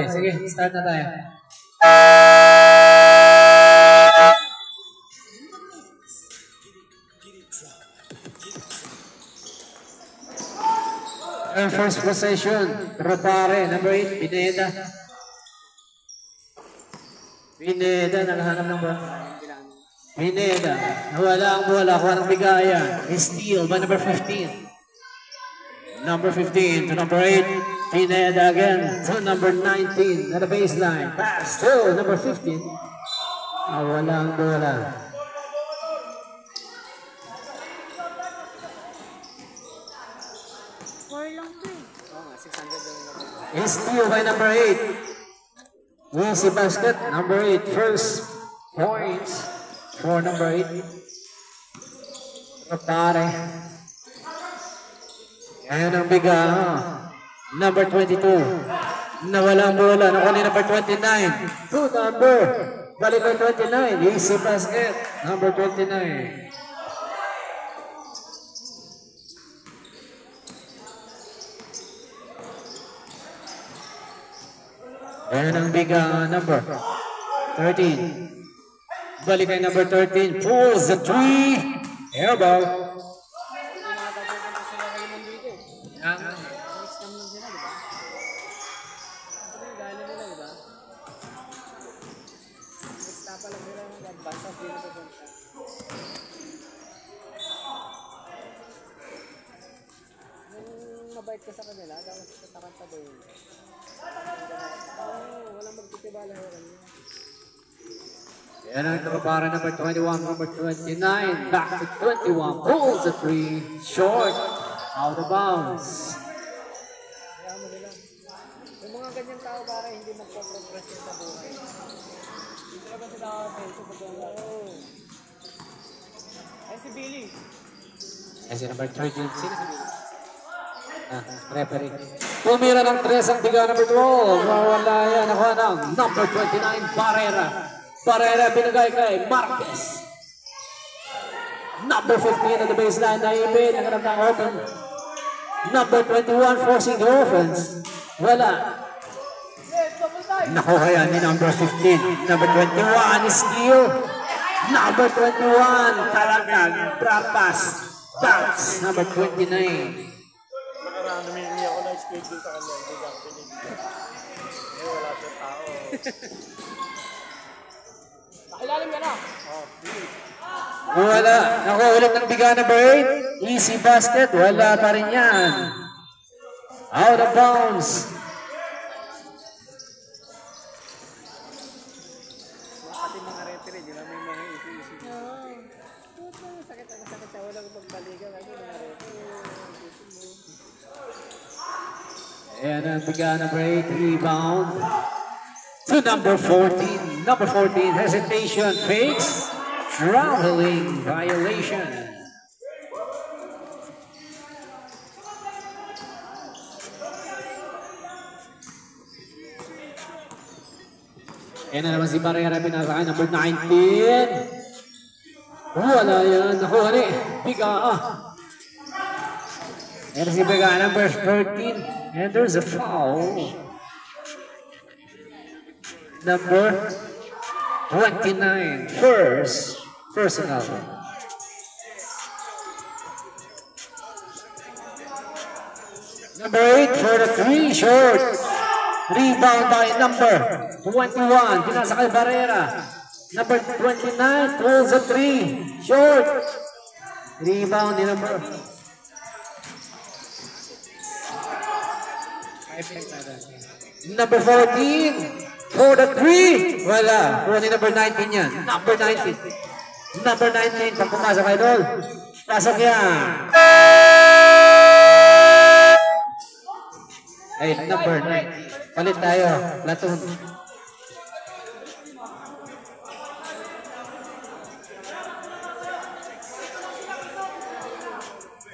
Sige, start na tayo. Our first possession, Ropare, number 8, Pineda. Pineda, nakahanap ng ba? Pineda, wala ang bola, kuha ng bigaya. Steal by number 15. Number 15 to number 8. Pineda again to number 19 at the baseline. Pass to number 15. Wala ang bola. Steal by number 8. Easy basket, number 8. First points for number 8. Rotare. Ayan ang biga. Number 22. Nawala ang bola. Nakuha ni number 29. To number. Balik ang 29. Easy basket. Number 29. Ayan ang biga. Number 13. Balik ang number 13. Pulls the 3. Airball. Mabait ka sa kanila, tapos tataranta doon. Walang magtitibala ko kanila. Yan ang Ropare number 21, number 29. Back to 21. Pulls the 3. Short. Out of bounds. Kaya mo nila. Yung mga ganyan tao para hindi magpo-progress yun sa buhay. Hindi talaga sila sa pagkakala. Ay si Billy. Ay si number 13. Sino si Billy? Referee. Tumira ng 3 ang biga number 12. Mawala yan. Nakuha ng number 29, Barrera. Barrera binigay kay Marquez. Number 15 on the baseline. Naibin. Naganap ng open. Number 21 forcing the offense. Wala. Nakuha yan ni number 15. Number 21 is steal. Number 21 talagang trapas. Bounce. Number 29. Namingi ako na schedule sa kanya. Hindi lang pinigil. Wala siyang tao. Nakilalim ka na. Wala. Nakuha ulit ng biga number 8. Easy basket. Wala pa rin yan. Out of bounds. Pati mga referee, di ba may mga isi-isi? Sakit siya. Walang magbalikan. And ang biga number 8, rebound to number 14. Number 14, hesitation, fakes, traveling, violation. Ayan na naman si Barrera, pinasakay, number 19. Wala yan, nakuha ni biga. Ayan si biga, number 13. And there's a foul. Number 29. First personal. Number 8 for the 3. Short. Rebound by number 21. Pinasa kay Barrera. Number 29 pulls the 3. Short. Rebound ni number. Number 14 for the 3. Wala. Kuha ni number 19 yan. Number 19. Number 19. Pag pumasok kay Dol. Pasok yan. Ay, number 9. Palit tayo. Platoon.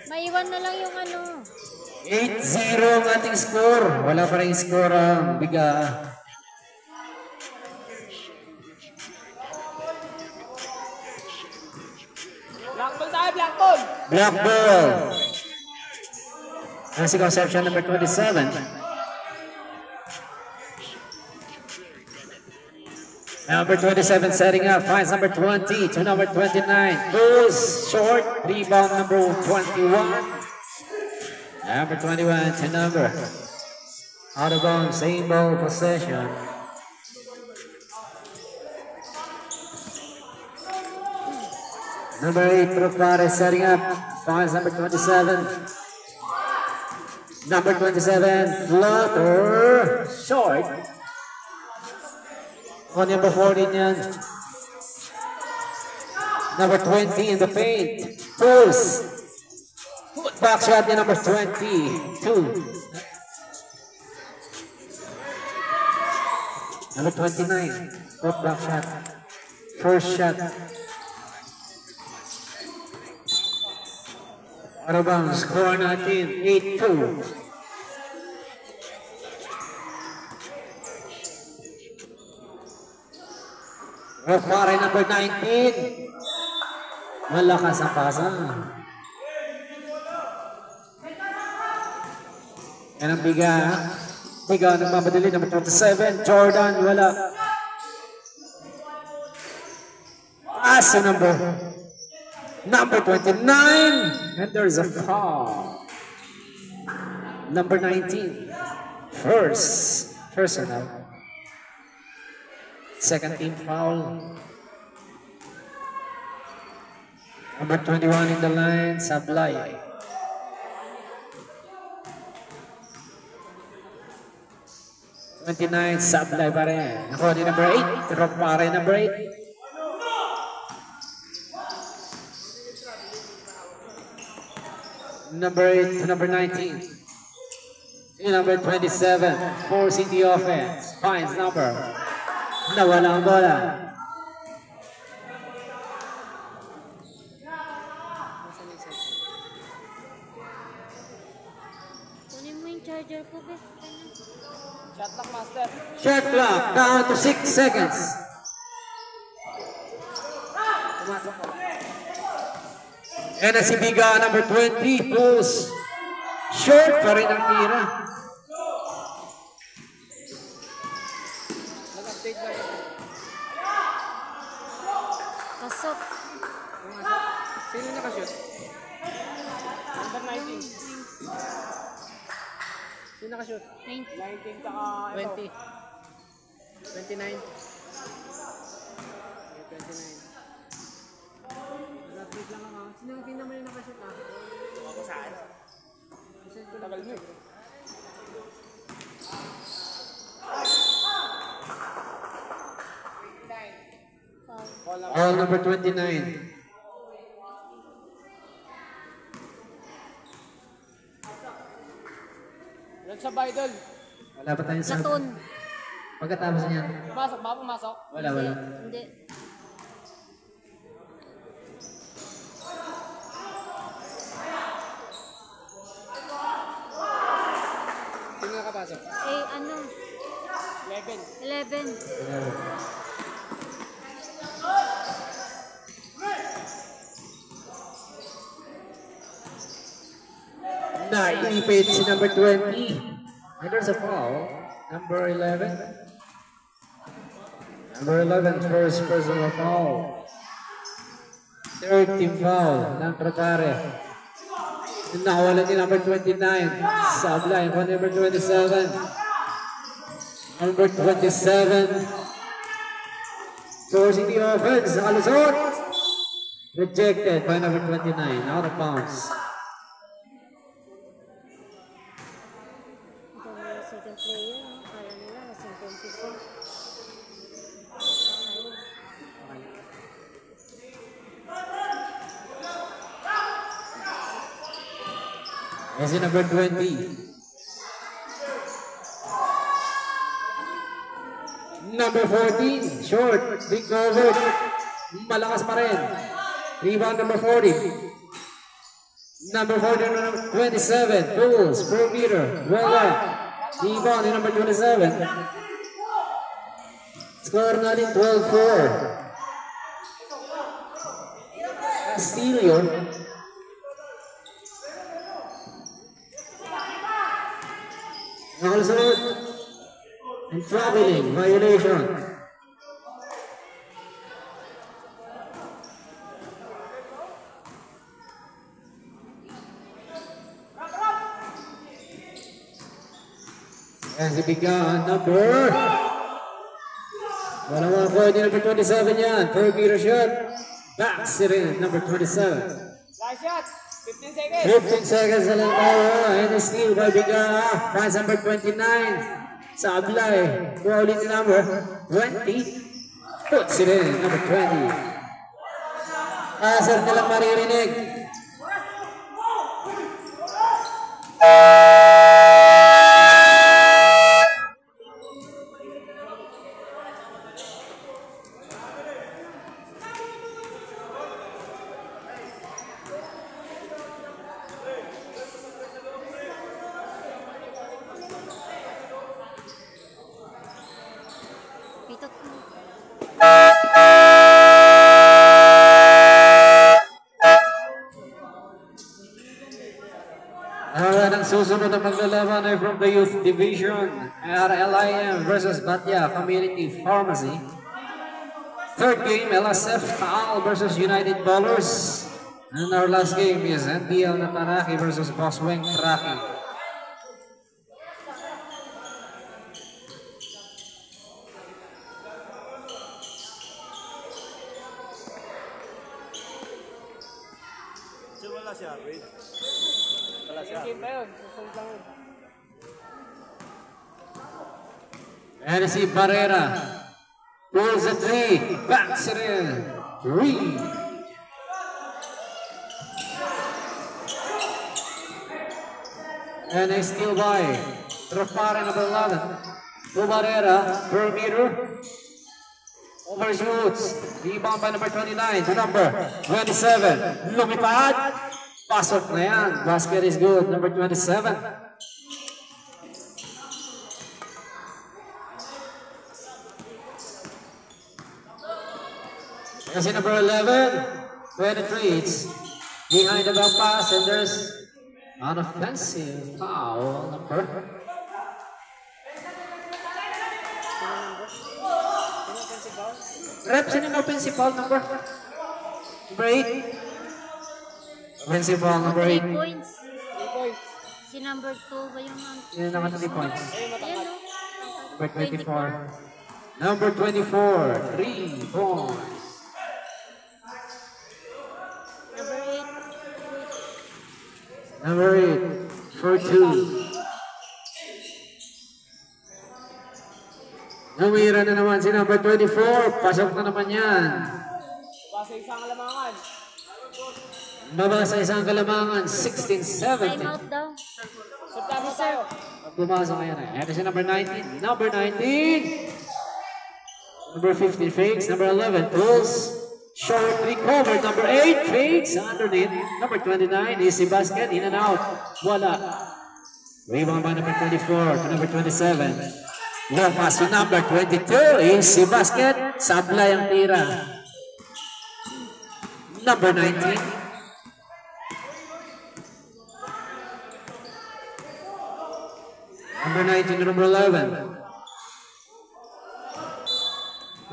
Maiwan na lang yung ano. 8-0 ang ating score. Wala pa rin score ang biga. Black ball tayo, black ball! Black ball. Ang si conception number 27. Number 27 setting up, finds number 20 to number 29. Goes short, rebound number 21. Number 21 to number. Out of bounds, same ball possession. Number 8, Trupare setting up, finds number 27. Number 27, flutter, short. On number 14 yan. Number 20 in the paint, pulls. Back shot niya, number 22. Number 29, put back shot. First shot. Out of bounds, score natin, 8-2. Referee number 19. Malakas ang pasa. Yan ang biga. Biga ng mamadali, number 27. Jordan, wala. Asa number 29, and there's a foul. Number 19, first personal. Second team foul. Number 21 in the line, Sablay. Sablay pa rin. Ako ni number 8, drop pa rin number 8. Number 8 to number 19. Number 27, forcing the offense. Finds number. Nawala ang bola. Kunin mo yung charger ko, be. Shot clock, master. Shot clock, down to 6 seconds. Pumasok ko. And si Biga, number 20, pulls. Short pa rin ang tira. Nag-update ba yun? Pasok. Pumasok. Sino nakashoot? Number 19. Sino nakashoot? 19. 19 tsaka 20. 29. 29. Nag-update lang ako. Sino yung naman yung nakashoot ah? Ako saan? Tagal mo eh. All number 29. Red sa Bidol. Wala pa tayong sabi. Laton. Pagkatapos niyan. Pumasok ba? Pumasok? Wala. Hindi. Sino nakapasok? Eh, ano? 11. 11. Naipit si number 20. And there's a foul. Number 11. Number 11, first personal foul. Third team foul ng Trocare. Nakawala ni number 29. Sablay for number 27. Number 27. Forcing the offense. Nakalusot. Rejected by number 29. Out of bounds. Ito na yung second player. No? Kaya nila, nasa 24. As in number 20. Number 14, short, big cover. Malakas pa rin. Rebound number 40. Number 40, number 27, pulls, perimeter, well done. Rebound in number 27. Score natin 12-4. Castillo. Nakalusunod. And traveling, violation. si Biga, number. Wala mga kuha niya, number 27 yan. 4-meter shot. Backs it in, number 27. Last shot. 15 seconds. 15 seconds na lang tayo. And a steal by Biga. Finds number 29. Sa Ablay. Kuha ulit yung number 20. Puts it in, number 20. Asar nilang maririnig. Pitot mo. Ang susunod na maglalaban ay from the Youth Division, RLIM versus Batya Community Pharmacy. Third game, LSF Taal versus United Ballers. And our last game is NBL Nataraki versus Bosweng Traki. Wala siya, Reid. Wala siya. Game pa yun. Susunod lang yun. And si Barrera pulls a 3, backs it in, Reed. And a steal by Tropare number 11. To Barrera, per meter. Overshoots. Rebound by number 29 to number 27. Lumipad. Pasok na yan. Basket is good. Number 27. Kasi number 11, 23. It's behind the back pass and there's an offensive foul number. Reps in an offensive foul number 8. Offensive foul number 8. 3 points. 3 points. Si number 2 ba yung Yun naman 3 points. Ayan o. Number 24. Number 24, 3 points. Number 8. Number 8, for 2. Namira na naman si number 24. Pasok na naman yan. Basta isang alamangan. Baba sa isang kalamangan, 16-17. Time out daw. September tayo. Pumasok yan eh. Ito si number 19. Number 19. Number 15 fakes. Number 11 pulls. Short recovered. Number 8 fakes. Underneath. Number 29 easy basket. In and out. Wala. Rebound by number 24 to number 27. Low pass to number 22. Easy basket. Sablay ang tira. Number 19. Number 19 to number 11.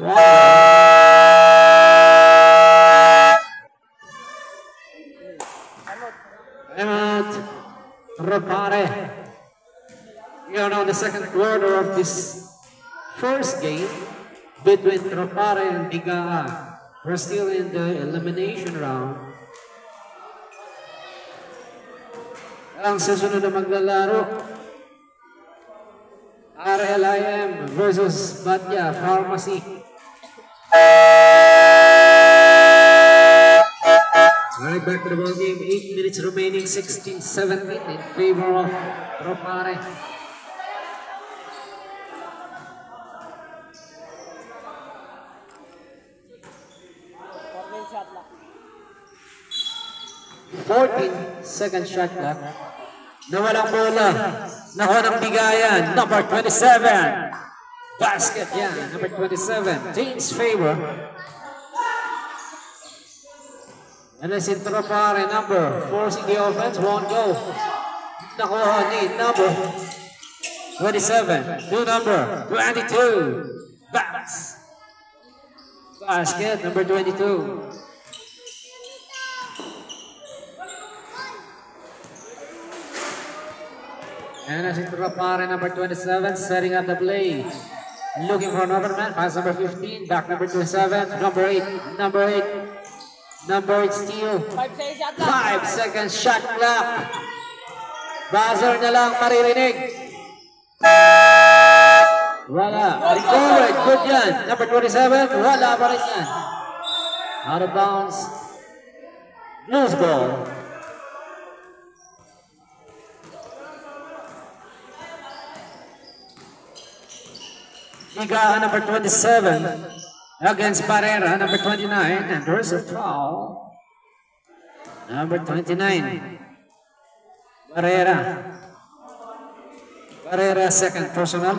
Wow. Time out. Rapare. We are now in the second quarter of this first game between Rapare and Bigaa. We're still in the elimination round. Ang susunod na maglalaro, RLIM versus Batya Pharmacy. Right back to the ball game. 8 minutes remaining. 16-17 in favor of Tropare. Shot lang. 14-second shot clock. Nawalang bola. Nakuha ng bigayan. Number 27. Basket yan. Number 27. Team's favor. And then si Tropare, number forcing the offense. Won't go. Nakuha ni number 27. To number 22. Basket. Number 22. And as Intropare, number 27, setting up the play. Looking for another man, pass number 15, back number 27, number 8, number 8 steal. 5 seconds shot clock. Buzzer na lang maririnig. Wala. Recovered. Good yan. Number 27, wala pa rin yan. Out of bounds. Loose ball. Liga number 27 against Barrera, number 29, and there's a foul. Number 29, Barrera. Barrera, second personal.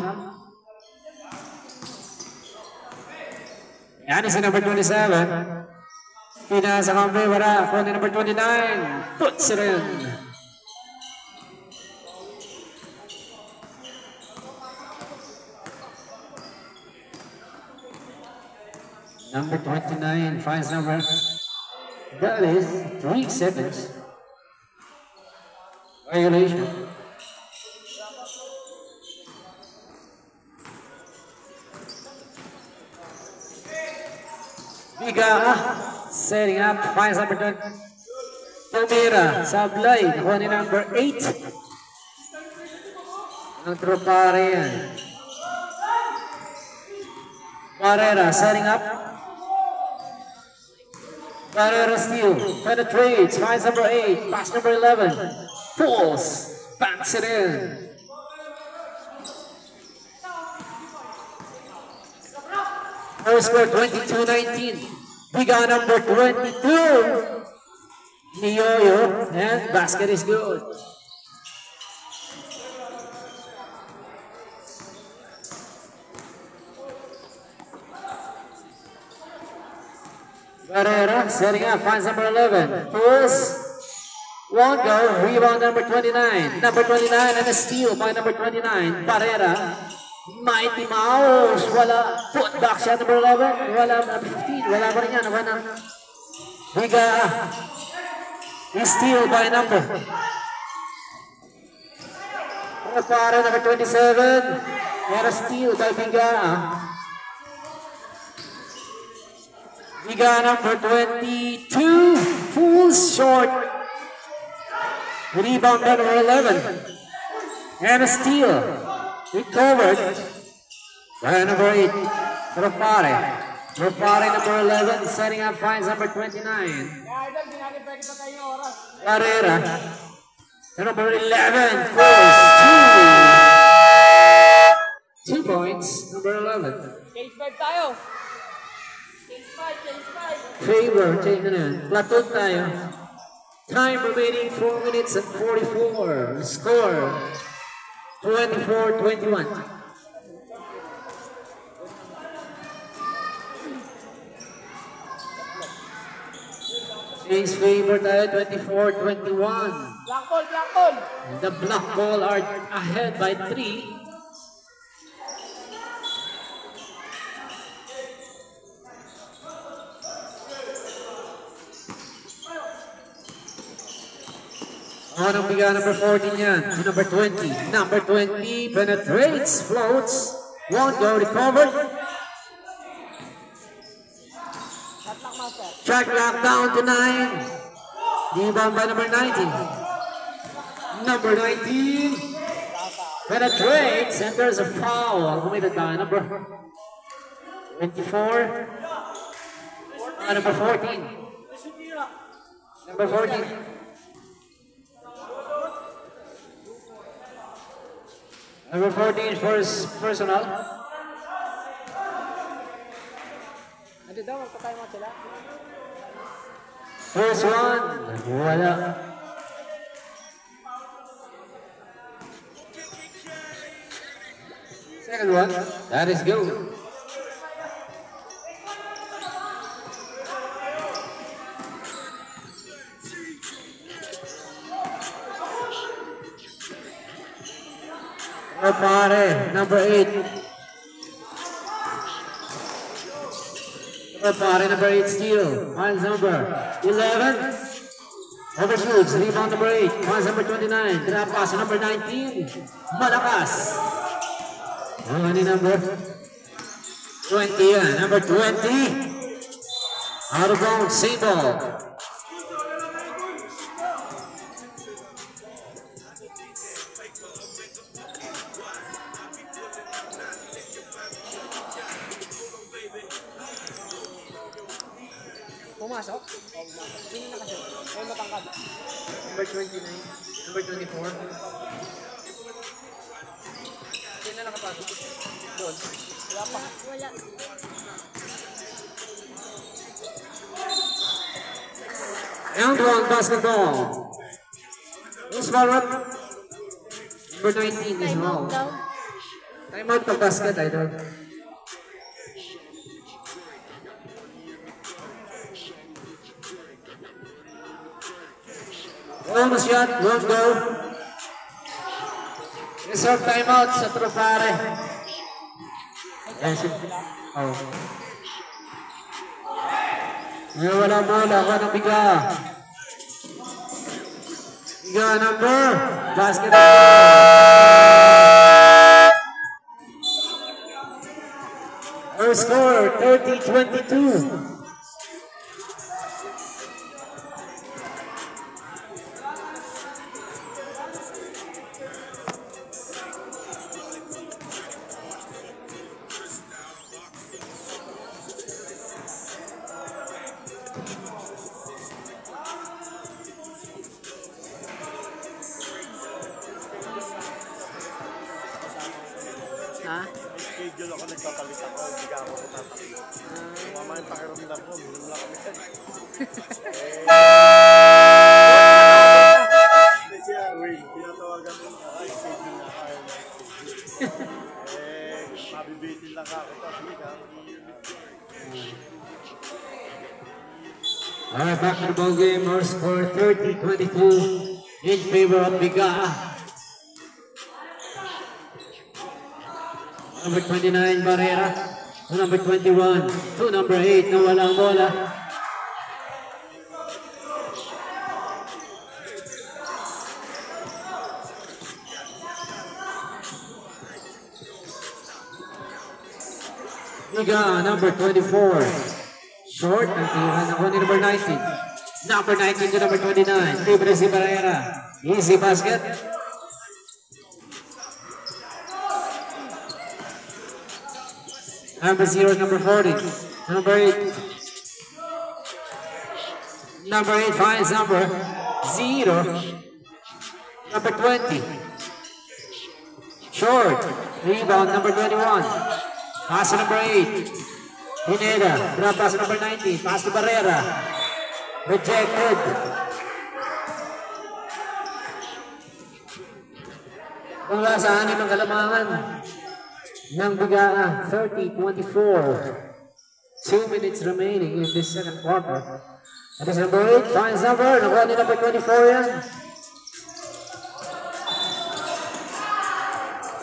Yan is number 27. Pinasa kampi, wala. Kung number 29, puts it in. Number 29 finds number. That is 3 seconds. Violation. Biga setting up, finds number 20. Tumira, sablay, nakuha ni number 8. Ang Intropare yan. Barrera setting up. Barrera steal, penetrates, finds number 8, pass number 11, pulls, backs it in. First score 22-19. Biga number 22, Nioyo, and basket is good. Barrera setting up, finds number 11, pulls, won't go, rebound number 29, number 29 and a steal by number 29, Barrera, Mighty Mouse, wala, put back shot number 11, wala, number 15, wala pa rin yan, wala na, Biga, steal by number, Intropare number 27, and a steal by Biga. Biga number 22, pulls short. Rebound number 11. And a steal. Recovered by number 8. Intropare. Intropare number 11, setting up, finds number 29. Barrera. Number 11, pulls 2. 2 points, number 11. Case 5 tayo. Favor taken in. Platoon tayo. Time remaining 4 minutes and 44. Score 24-21. James favor tayo 24-21. Black ball, black ball. The Black Ball are ahead by 3. Ang biga number 14 yan. Number 20. Number 20 penetrates, floats. Won't go, recovered. Shot clock down to 9. Rebound by number 19. Number 19 penetrates, and there's a foul. Committed by number 24. Number 14. Number 14. Number 14 first personal. Ano daw, magpatay mo sila? First one, wala. Second one, that is good. Intropare, number 8. Intropare, number 8 steal. Finds number 11. Overshoots, rebound number 8, pass number 29, drop pass number 19, malakas. Ano ni number 20 yan, number 20. Out of bounds, same ball. Pumasok? Sino nakasin? Ay, matangkad. Number 29, number 24. Sino nakapasok? Doon. Wala pa. Wala. Round 1 basketball. Who's forward? Number 19 is Time out wrong. daw. Time out pag basket, idol. One shot, one go. Reserve timeout sa Tropare. Yes. Oh. Wala bola, ako ng biga. Biga number. Basketball. Our score, 30-22. Ha? Schedule ako, nagpapalit ako, hindi ka ako natatakot. Mama yung pakiramdam ko, minum lang kami yan. Hindi siya, wait, pinatawagan mo na, ay, schedule na kayo na schedule. Mabibitin lang ka ako, tapos hindi ka. Alright, back to the ball game. Our score 30-22 in favor of Biga. Number 29, Barrera. To number 21. To number 8, na walang bola. Biga, number 24. Short, ang tira ako ni number 19. Number 19 to number 29. Libre si Barrera. Easy basket. Number 0, number 40. Number 8. Number 8 finds number 0. Number 20. Short. Rebound, number 21. Pass to number 8. Pineda. Drop pass to number 19. Pass to Barrera. Rejected. Mula sa anim ang kalamangan ng Bigaa, 30-24. 2 minutes remaining in this second quarter. That is number 8, finds number. Nakuha ni number 24 yan.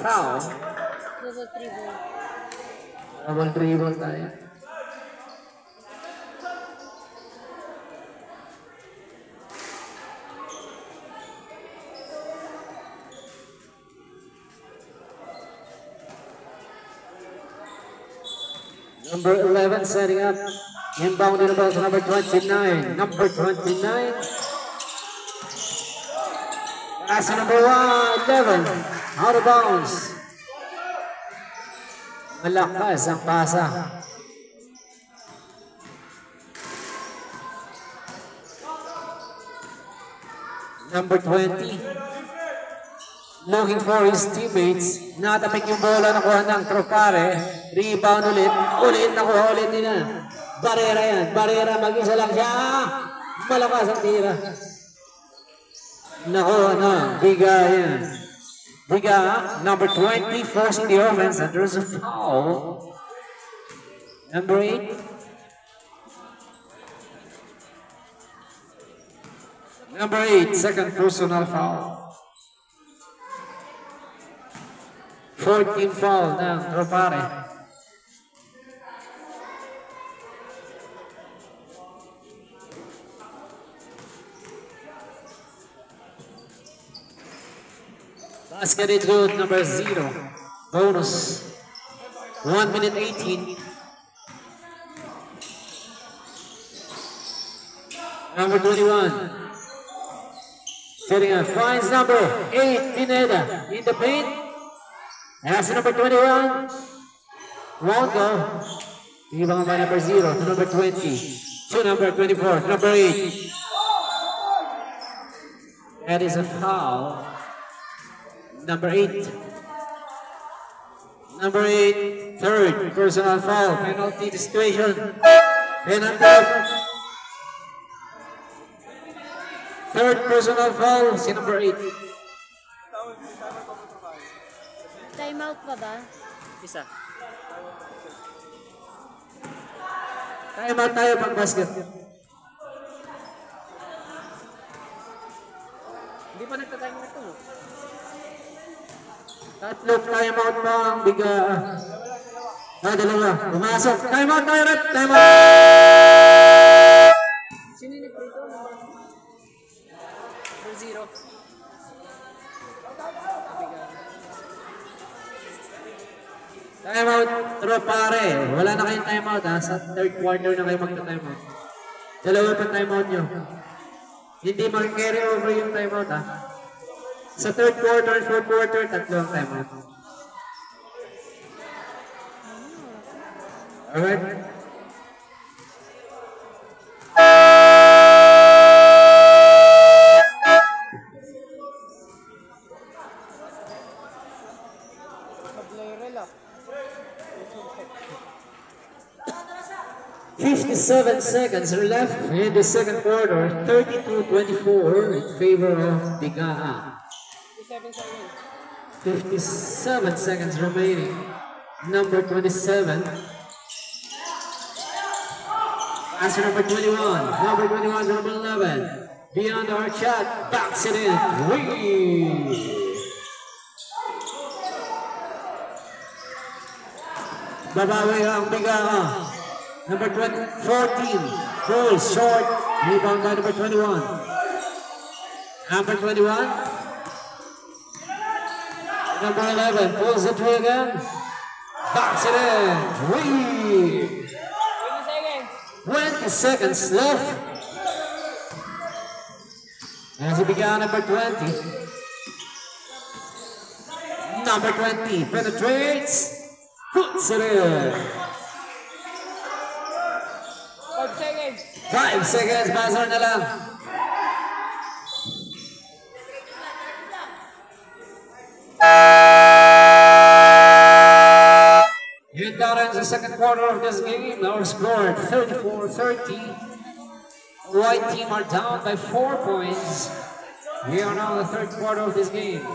Foul. Double dribble. Double dribble tayo. Number 11 setting up. Inbound in the ball to number 29. Number 29. Pass to number 11. Out of bounds. Malakas ang pasa. Number 20. Looking for his teammates. Natapik yung bola, nakuha ng Tropare. Rebound ulit. Nakuha ulit nila. Barrera yan. Barrera, mag-isa lang siya. Malakas ang tira. Nakuha na. Biga yan. Biga, number 20, forcing the offense, and there's a foul. Number 8. Number 8, second personal foul. 14 foul ng Tropare. Basket is good, number 0. Bonus. 1 minute 18. Number 21. Setting up, finds number 8, Pineda, in the paint. As number 21, won't go. Ibang by number 0 to number 20, to number 24, to number 8. That is a foul. Number 8. Number 8, third personal foul, penalty situation. Penalty. Third personal foul, si number 8. Time out pa ba? Isa. Time out tayo pag basket. Hindi pa nagta-time out to. Tatlo time out pa ang biga. Dalawa. Pumasok. Time out tayo, Rep. Time out. Sino yung nag-prito? Number 0. Time out. Pero pare, wala na kayong time out ha. Sa third quarter na kayo magta-time out. Dalawa pa time out nyo. Hindi mag-carry over yung time out ha. Sa third quarter and fourth quarter, tatlo ang time out. Alright? Mag-layrel ah. 57 seconds are left in the second quarter. 32-24 in favor of Bigaa. 57 seconds. 57 seconds remaining. Number 27. Pass to number 21. Number 21 to number 11. Beyond our shot. Backs it in. Whee! Babawi ang Bigaa. Number 14. Falls short. Rebound by number 21. Number 21. Number 11 pulls the trigger again. Backs it in. 20 seconds. 20 seconds left. As he began number 20. Number 20 penetrates. Puts it in. 5 seconds. 5 seconds. Buzzer na lang. Here ends the second quarter of this game. Our score 34-30. White team are down by 4 points. We are now in the third quarter of this game.